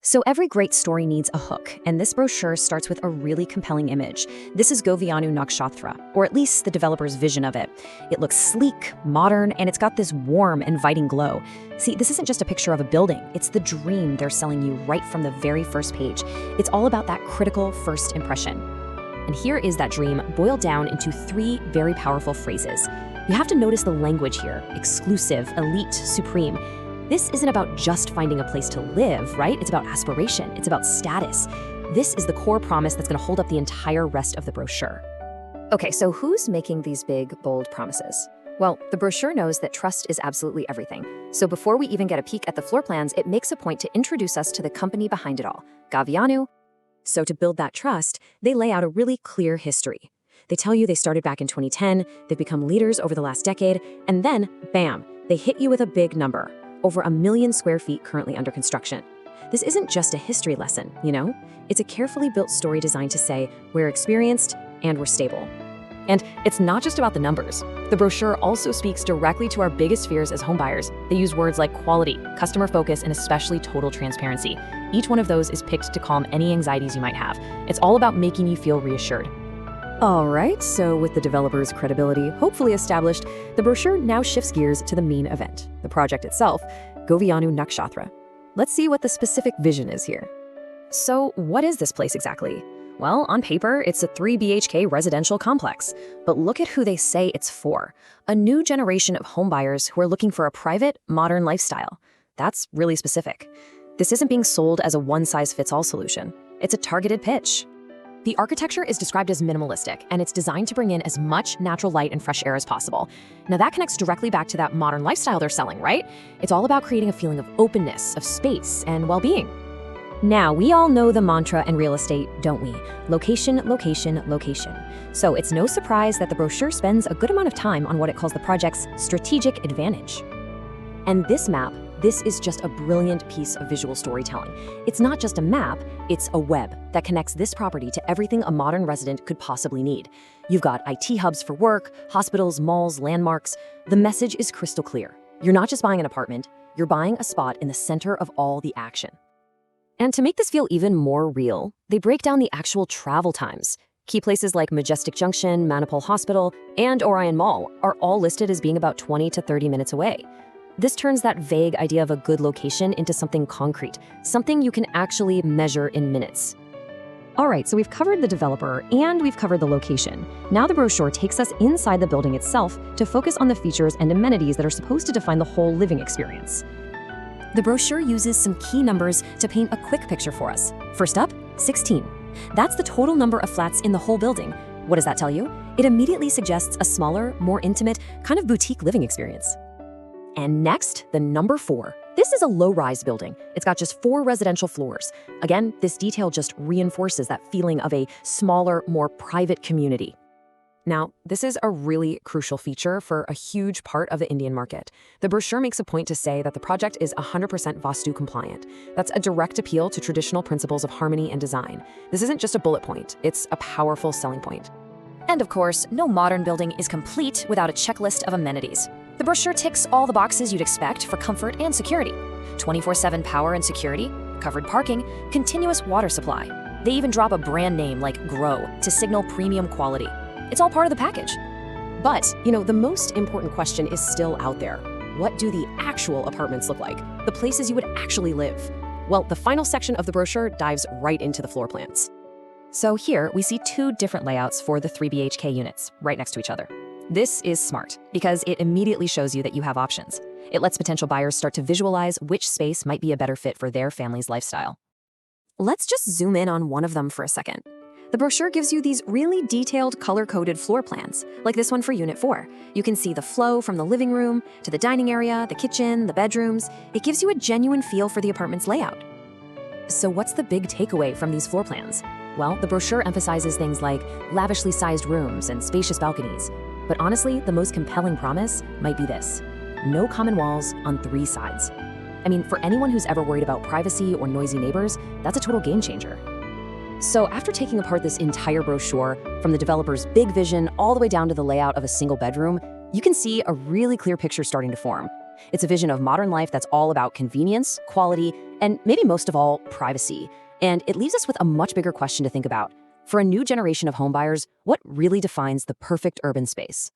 So every great story needs a hook, and this brochure starts with a really compelling image. This is Govianu Nakshatra, or at least the developer's vision of it. It looks sleek, modern, and it's got this warm, inviting glow. See, this isn't just a picture of a building, it's the dream they're selling you right from the very first page. It's all about that critical first impression. And here is that dream boiled down into three very powerful phrases. You have to notice the language here: exclusive, elite, supreme. This isn't about just finding a place to live, right? It's about aspiration, it's about status. This is the core promise that's going to hold up the entire rest of the brochure. Okay, so who's making these big, bold promises? Well, the brochure knows that trust is absolutely everything. So before we even get a peek at the floor plans, it makes a point to introduce us to the company behind it all, Govianu. So to build that trust, they lay out a really clear history. They tell you they started back in 2010, they've become leaders over the last decade, and then, bam, they hit you with a big number. Over 1 million square feet currently under construction. This isn't just a history lesson, you know? It's a carefully built story designed to say, we're experienced and we're stable. And it's not just about the numbers. The brochure also speaks directly to our biggest fears as homebuyers. They use words like quality, customer focus, and especially total transparency. Each one of those is picked to calm any anxieties you might have. It's all about making you feel reassured. All right, so with the developer's credibility hopefully established, the brochure now shifts gears to the main event, the project itself, Govianu Nakshatra. Let's see what the specific vision is here. So what is this place exactly? Well, on paper, it's a 3 BHK residential complex, but look at who they say it's for. A new generation of homebuyers who are looking for a private, modern lifestyle. That's really specific. This isn't being sold as a one-size-fits-all solution. It's a targeted pitch. The architecture is described as minimalistic, and it's designed to bring in as much natural light and fresh air as possible. Now that connects directly back to that modern lifestyle they're selling, right? It's all about creating a feeling of openness, of space, and well-being. Now, we all know the mantra in real estate, don't we? Location, location, location. So it's no surprise that the brochure spends a good amount of time on what it calls the project's strategic advantage. And this map, this is just a brilliant piece of visual storytelling. It's not just a map, it's a web that connects this property to everything a modern resident could possibly need. You've got IT hubs for work, hospitals, malls, landmarks. The message is crystal clear. You're not just buying an apartment, you're buying a spot in the center of all the action. And to make this feel even more real, they break down the actual travel times. Key places like Majestic Junction, Manipal Hospital, and Orion Mall are all listed as being about 20 to 30 minutes away. This turns that vague idea of a good location into something concrete, something you can actually measure in minutes. All right, so we've covered the developer and we've covered the location. Now the brochure takes us inside the building itself to focus on the features and amenities that are supposed to define the whole living experience. The brochure uses some key numbers to paint a quick picture for us. First up, 16. That's the total number of flats in the whole building. What does that tell you? It immediately suggests a smaller, more intimate, kind of boutique living experience. And next, the number 4. This is a low-rise building. It's got just 4 residential floors. Again, this detail just reinforces that feeling of a smaller, more private community. Now, this is a really crucial feature for a huge part of the Indian market. The brochure makes a point to say that the project is 100% Vastu compliant. That's a direct appeal to traditional principles of harmony and design. This isn't just a bullet point, it's a powerful selling point. And of course, no modern building is complete without a checklist of amenities. The brochure ticks all the boxes you'd expect for comfort and security. 24/7 power and security, covered parking, continuous water supply. They even drop a brand name like Grow to signal premium quality. It's all part of the package. But, you know, the most important question is still out there. What do the actual apartments look like? The places you would actually live? Well, the final section of the brochure dives right into the floor plans. So here we see 2 different layouts for the 3 BHK units right next to each other. This is smart because it immediately shows you that you have options. It lets potential buyers start to visualize which space might be a better fit for their family's lifestyle. Let's just zoom in on one of them for a second. The brochure gives you these really detailed color-coded floor plans, like this one for Unit 4. You can see the flow from the living room to the dining area, the kitchen, the bedrooms. It gives you a genuine feel for the apartment's layout. So what's the big takeaway from these floor plans? Well, the brochure emphasizes things like lavishly sized rooms and spacious balconies. But honestly, the most compelling promise might be this: no common walls on 3 sides. I mean, for anyone who's ever worried about privacy or noisy neighbors, that's a total game changer. So after taking apart this entire brochure, from the developer's big vision all the way down to the layout of a single bedroom, you can see a really clear picture starting to form. It's a vision of modern life that's all about convenience, quality, And maybe most of all, privacy. And it leaves us with a much bigger question to think about. For a new generation of homebuyers, what really defines the perfect urban space?